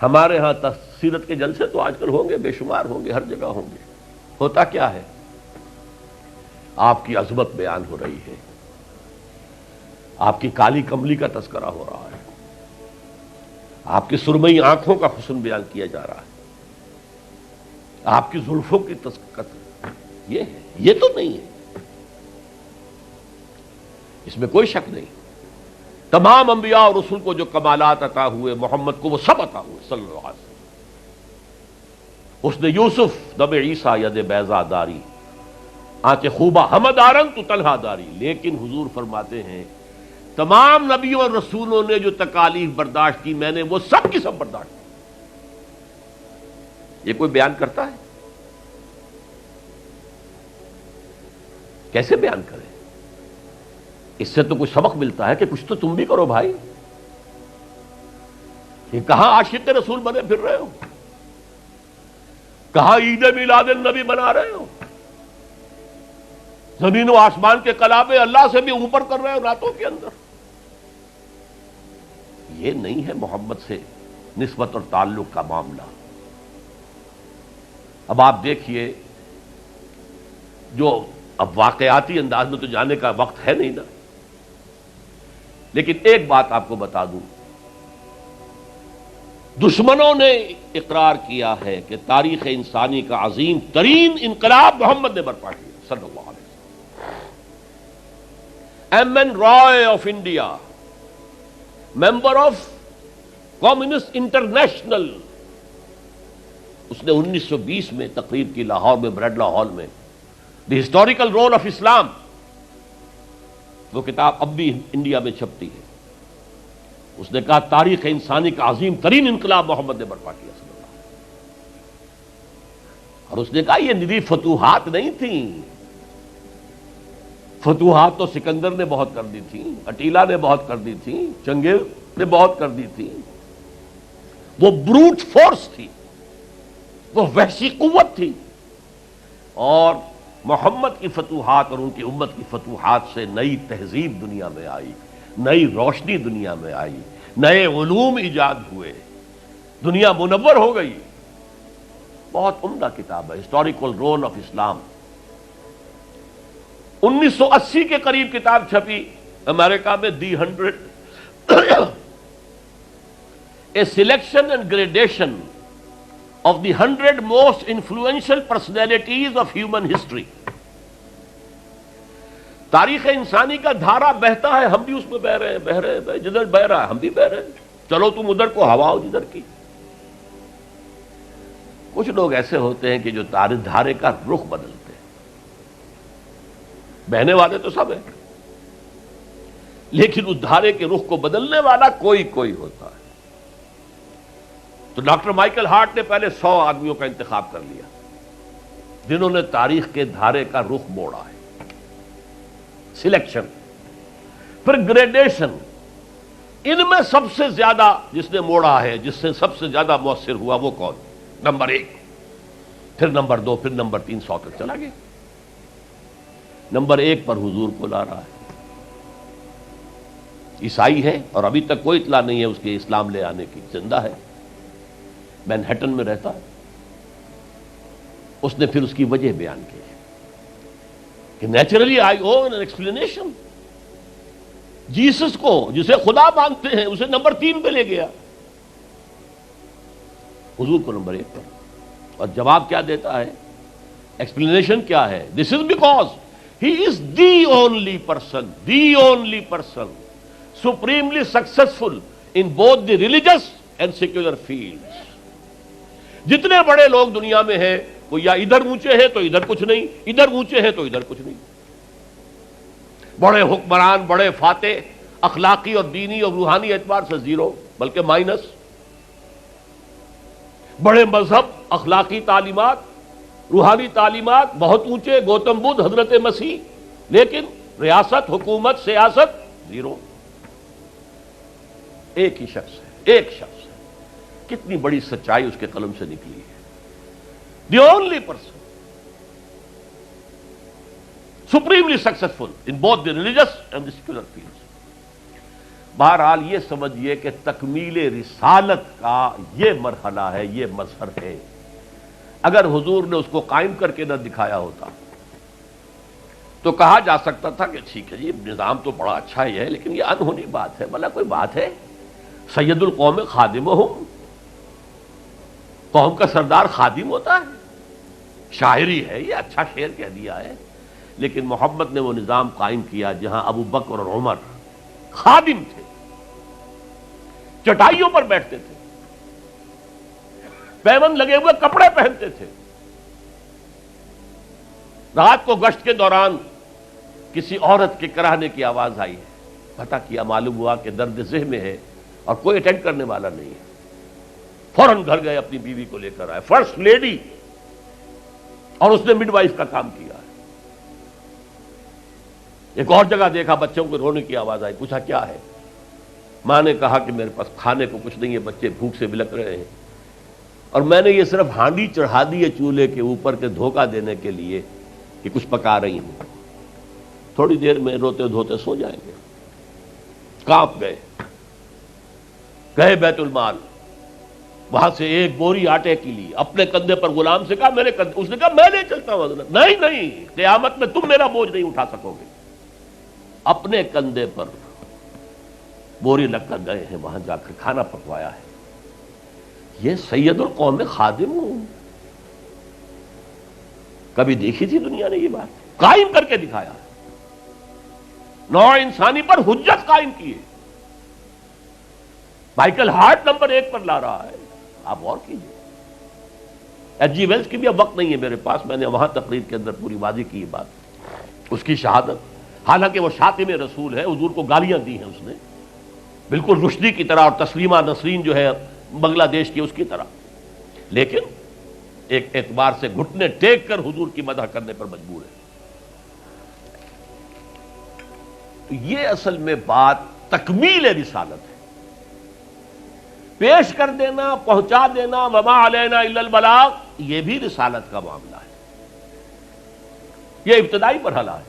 ہمارے ہاں سیرت کے جلسے تو آج کل ہوں گے، بے شمار ہوں گے، ہر جگہ ہوں گے. ہوتا کیا ہے؟ آپ کی عظمت بیان ہو رہی ہے، آپ کی کالی کملی کا تذکرہ ہو رہا ہے، آپ کی سرمئی آنکھوں کا حسن بیان کیا جا رہا ہے، آپ کی زلفوں کی تذکرہ. یہ ہے، یہ تو نہیں ہے، اس میں کوئی شک نہیں. تمام انبیاء اور رسول کو جو کمالات عطا ہوئے، محمد کو وہ سب عطا ہوئے صلی اللہ علیہ وسلم. اس نے یوسف دم عیسیٰ ید بیضا داری، آنچ خوبہ ہمد آرنگ تو طلحہ داری. لیکن حضور فرماتے ہیں تمام نبیوں اور رسولوں نے جو تکالیف برداشت کی، میں نے وہ سب کی سب برداشت کی. یہ کوئی بیان کرتا ہے؟ کیسے بیان کرے؟ اس سے تو کچھ سبق ملتا ہے کہ کچھ تو تم بھی کرو بھائی. یہ کہاں عاشق رسول بنے پھر رہے ہو؟ کہاں عید میلاد النبی بنا رہے ہو؟ زمین و آسمان کے کلابے اللہ سے بھی اوپر کر رہے ہو راتوں کے اندر. یہ نہیں ہے محمد سے نسبت اور تعلق کا معاملہ. اب آپ دیکھیے، جو اب واقعاتی انداز میں تو جانے کا وقت ہے نہیں نا، لیکن ایک بات آپ کو بتا دوں، دشمنوں نے اقرار کیا ہے کہ تاریخ انسانی کا عظیم ترین انقلاب محمد نے برپا کیا صلی اللہ علیہ وسلم. M N Roy of India, member of communist international, اس نے 1920 میں تقریر کی لاہور میں بریڈلا ہال میں، دی ہسٹوریکل رول آف اسلام. وہ کتاب اب بھی انڈیا میں چھپتی ہے. اس نے کہا تاریخ انسانی کا عظیم ترین انقلاب محمد نے برپا کیا صلی اللہ علیہ وسلم. اور اس نے کہا یہ نری فتوحات نہیں تھیں، فتوحات تو سکندر نے بہت کر دی تھی، اٹیلا نے بہت کر دی تھی، چنگیز نے بہت کر دی تھی. وہ بروٹ فورس تھی، وہ وحشی قوت تھی. اور محمد کی فتوحات اور ان کی امت کی فتوحات سے نئی تہذیب دنیا میں آئی، نئی روشنی دنیا میں آئی، نئے علوم ایجاد ہوئے، دنیا منور ہو گئی. بہت عمدہ کتاب ہے ہسٹوریکل رول آف اسلام. 1980 کے قریب کتاب چھپی امریکہ میں، دی 100 a selection and gradation of the 100 most influential personalities of human history. تاریخ انسانی کا دھارا بہتا ہے، ہم بھی اس میں بہ رہے ہیں، جدھر بہ رہا ہے ہم بھی بہ رہے ہیں. چلو تم ادھر کو ہوا ہو جدھر کی. کچھ لوگ ایسے ہوتے ہیں کہ جو دھارے کا رخ بدلتے ہیں. بہنے والے تو سب ہیں، لیکن اس دھارے کے رخ کو بدلنے والا کوئی ہوتا ہے. تو ڈاکٹر مائیکل ہارٹ نے پہلے 100 آدمیوں کا انتخاب کر لیا جنہوں نے تاریخ کے دھارے کا رخ موڑا ہے. سلیکشن، پھر گریڈیشن. ان میں سب سے زیادہ جس نے موڑا ہے، جس سے سب سے زیادہ مؤثر ہوا، وہ کون؟ نمبر 1، پھر نمبر 2، پھر نمبر 3، 100 تک چلا گیا. نمبر 1 پر حضور کو لا رہا ہے. عیسائی ہے اور ابھی تک کوئی اطلاع نہیں ہے اس کے اسلام لے آنے کی. زندہ ہے، مینہٹن میں رہتا ہے. اس نے پھر اس کی وجہ بیان کی کہ naturally I own an explanation. Jesus کو جسے خدا مانتے ہیں اسے نمبر 3 پہ لے گیا، حضور کو نمبر 1 پر. اور جواب کیا دیتا ہے؟ ایکسپلینیشن کیا ہے؟ This is because he is the only person supremely successful in both the religious and secular fields. جتنے بڑے لوگ دنیا میں ہیں وہ یا ادھر اونچے ہیں تو ادھر کچھ نہیں، ادھر اونچے ہیں تو ادھر کچھ نہیں. بڑے حکمران، بڑے فاتح، اخلاقی اور دینی اور روحانی اعتبار سے 0 بلکہ مائنس. بڑے مذہب، اخلاقی تعلیمات، روحانی تعلیمات بہت اونچے، گوتم بدھ، حضرت مسیح، لیکن ریاست، حکومت، سیاست 0. ایک ہی شخص ہے، ایک شخص. کتنی بڑی سچائی اس کے قلم سے نکلی ہے. دی only person supremely successful in both the religious and the secular fields. بہرحال یہ سمجھیے کہ تکمیل رسالت کا یہ مرحلہ ہے، یہ مظہر ہے۔ اگر حضور نے اس کو قائم کر کے نہ دکھایا ہوتا تو کہا جا سکتا تھا کہ ٹھیک ہے جی نظام تو بڑا اچھا ہی ہے، لیکن یہ انہونی بات ہے، بھلا کوئی بات ہے؟ سید القوم خادمہم، قوم کا سردار خادم ہوتا ہے، شاعری ہے یہ، اچھا شعر کہہ دیا ہے، لیکن محمد نے وہ نظام قائم کیا جہاں ابو بکر اور عمر خادم تھے، چٹائیوں پر بیٹھتے تھے، پیوند لگے ہوئے کپڑے پہنتے تھے، رات کو گشت کے دوران کسی عورت کے کراہنے کی آواز آئی ہے، پتہ کیا، معلوم ہوا کہ درد ذہ میں ہے اور کوئی اٹینڈ کرنے والا نہیں ہے، فوراً گھر گئے، اپنی بیوی کو لے کر آئے، فرسٹ لیڈی، اور اس نے مڈ وائف کا کام کیا ہے۔ ایک اور جگہ دیکھا بچوں کو رونے کی آواز آئی، پوچھا کیا ہے؟ ماں نے کہا کہ میرے پاس کھانے کو کچھ نہیں ہے، بچے بھوک سے بلک رہے ہیں، اور میں نے یہ صرف ہانڈی چڑھا دی ہے چولہے کے اوپر کے دھوکہ دینے کے لیے کہ کچھ پکا رہی ہوں، تھوڑی دیر میں روتے دھوتے سو جائیں گے۔ کانپ گئے بیت المال، وہاں سے ایک بوری آٹے کی لی، اپنے کندھے پر، غلام سے کہا میرے کندھے، اس نے کہا میں نہیں چلتا ہوں حضرت۔ نہیں، قیامت میں تم میرا بوجھ نہیں اٹھا سکو گے۔ اپنے کندھے پر بوری لگ کر گئے ہیں، وہاں جا کر کھانا پکوایا ہے۔ یہ سید القوم خادم ہوں، کبھی دیکھی تھی دنیا نے یہ بات؟ قائم کر کے دکھایا، نوع انسانی پر حجت قائم کی ہے۔ مائیکل ہارٹ نمبر 1 پر لا رہا ہے، آپ غور کیجیے۔ ایچ جی ویلز کی بھی اب وقت نہیں ہے میرے پاس، میں نے وہاں تقریر کے اندر پوری واضح کی یہ بات، اس کی شہادت، حالانکہ وہ شاطم رسول ہے، حضور کو گالیاں دی ہیں اس نے، بالکل رشدی کی طرح، اور تسلیمہ نسرین جو ہے بنگلہ دیش کی اس کی طرح، لیکن ایک اعتبار سے گھٹنے ٹیک کر حضور کی مدح کرنے پر مجبور ہے۔ تو یہ اصل میں بات تکمیل رسالت ہے، پیش کر دینا، پہنچا دینا، وما علینا الا البلاغ، یہ بھی رسالت کا معاملہ ہے، یہ ابتدائی مرحلہ ہے۔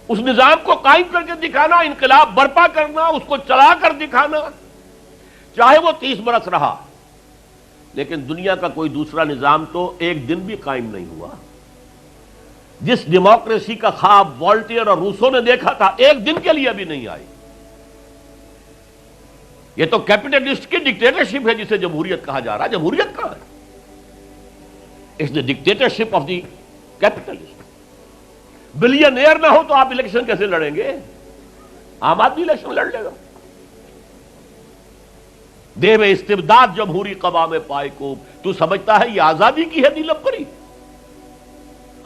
اس نظام کو قائم کر کے دکھانا، انقلاب برپا کرنا، اس کو چلا کر دکھانا، چاہے وہ 30 برس رہا، لیکن دنیا کا کوئی دوسرا نظام تو ایک دن بھی قائم نہیں ہوا۔ جس ڈیموکریسی کا خواب والٹیئر اور روسو نے دیکھا تھا، ایک دن کے لیے بھی نہیں آئی۔ یہ تو کیپٹلسٹ کی ڈکٹیٹرشپ ہے جسے جمہوریت کہا جا رہا ہے۔ جمہوریت کہاں ہے؟ It's the dictatorship of the capitalist. Billionaire نہ ہو تو آپ الیکشن کیسے لڑیں گے؟ عام آدمی الیکشن لڑ لے گا۔ دے میں استبداد جمہوری قوام پائے کو، تو سمجھتا ہے یہ آزادی کی ہے نیلم پری؟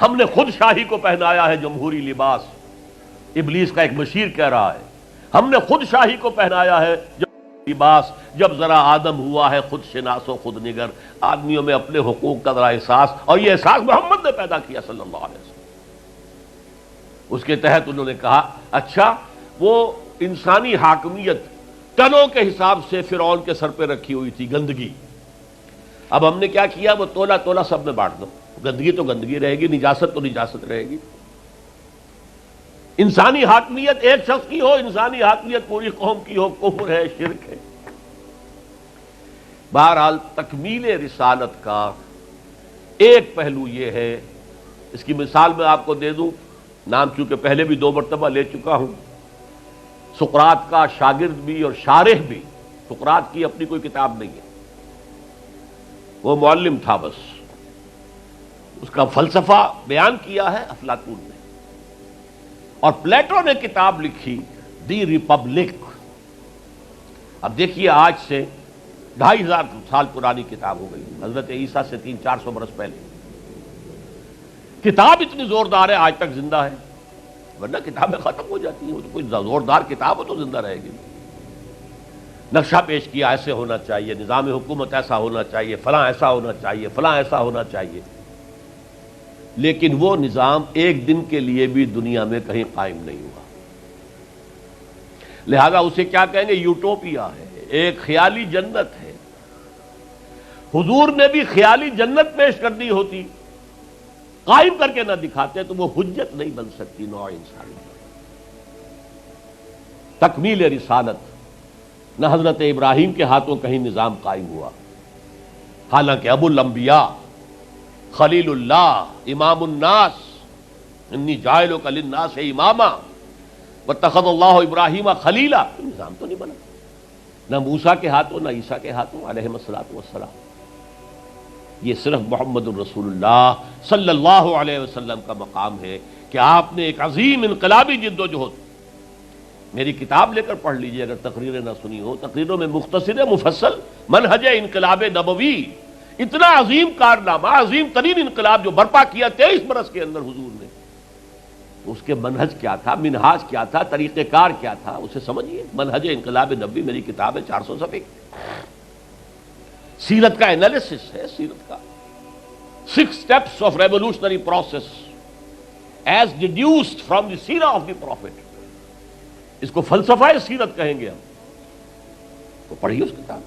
ہم نے خود شاہی کو پہنایا ہے جمہوری لباس، ابلیس کا ایک مشیر کہہ رہا ہے، ہم نے خود شاہی کو پہنایا ہے جمہوری لباس، جب ذرا آدم ہوا ہے خود شناس و خود نگر، آدمیوں میں اپنے حقوق کا ذرا احساس، اور یہ احساس محمد نے پیدا کیا صلی اللہ علیہ وسلم۔ اس کے تحت انہوں نے کہا اچھا وہ انسانی حاکمیت ٹنوں کے حساب سے فرعون کے سر پہ رکھی ہوئی تھی، گندگی، اب ہم نے کیا کیا، وہ تولا تولا سب میں بانٹ دو، گندگی تو گندگی رہے گی، نجاست تو نجاست رہے گی۔ انسانی حاکمیت ایک شخص کی ہو، انسانی حاکمیت پوری قوم کی ہو، کفر ہے، شرک ہے۔ بہرحال تکمیل رسالت کا ایک پہلو یہ ہے، اس کی مثال میں آپ کو دے دوں، نام چونکہ پہلے بھی 2 مرتبہ لے چکا ہوں، سقراط کا شاگرد بھی اور شارح بھی، سقراط کی اپنی کوئی کتاب نہیں ہے، وہ معلم تھا بس، اس کا فلسفہ بیان کیا ہے افلاطون نے، اور پلیٹو نے کتاب لکھی دی ریپبلک۔ اب دیکھیے آج سے 2500 سال پرانی کتاب ہو گئی، حضرت عیسیٰ سے 300-400 برس پہلے، کتاب اتنی زوردار ہے آج تک زندہ ہے، ورنہ کتابیں ختم ہو جاتی ہیں، وہ تو کوئی زوردار کتاب ہو تو زندہ رہے گی۔ نقشہ پیش کیا ایسے ہونا چاہیے، نظام حکومت ایسا ہونا چاہیے، فلاں ایسا ہونا چاہیے، فلاں ایسا ہونا چاہیے، لیکن وہ نظام ایک دن کے لیے بھی دنیا میں کہیں قائم نہیں ہوا، لہذا اسے کیا کہیں گے؟ یوٹوپیا ہے، ایک خیالی جنت ہے۔ حضور نے بھی خیالی جنت پیش کر دی ہوتی، قائم کر کے نہ دکھاتے تو وہ حجت نہیں بن سکتی نوع انسانی۔ تکمیل رسالت، نہ حضرت ابراہیم کے ہاتھوں کہیں نظام قائم ہوا، حالانکہ ابو الانبیاء، خلیل اللہ، امام الناس، انی جاعلک للناس اماما واتخذ اللہ ابراہیم خلیلا، نظام تو نہیں بنا، نہ موسیٰ کے ہاتھوں نہ عیسیٰ کے ہاتھوں علیہم الصلوۃ والسلام۔ یہ صرف محمد الرسول اللہ صلی اللہ علیہ وسلم کا مقام ہے کہ آپ نے ایک عظیم انقلابی جد و جہد، میری کتاب لے کر پڑھ لیجئے اگر تقریریں نہ سنی ہو، تقریروں میں مختصر مفصل منہج انقلاب نبوی، اتنا عظیم کارنامہ، عظیم ترین انقلاب جو برپا کیا 23 برس کے اندر حضور نے، تو اس کے منہج کیا تھا، منہاج کیا تھا، طریقہ کار کیا تھا، اسے سمجھیے۔ منہج انقلاب نبوی میری کتاب ہے، 400 صفحے کی، سیرت کا انالیسس ہے، سیرت کا 6 steps of revolutionary process as deduced from the سیرہ of the prophet، اس کو فلسفہ سیرت کہیں گے ہم، تو پڑھیے اس کتاب۔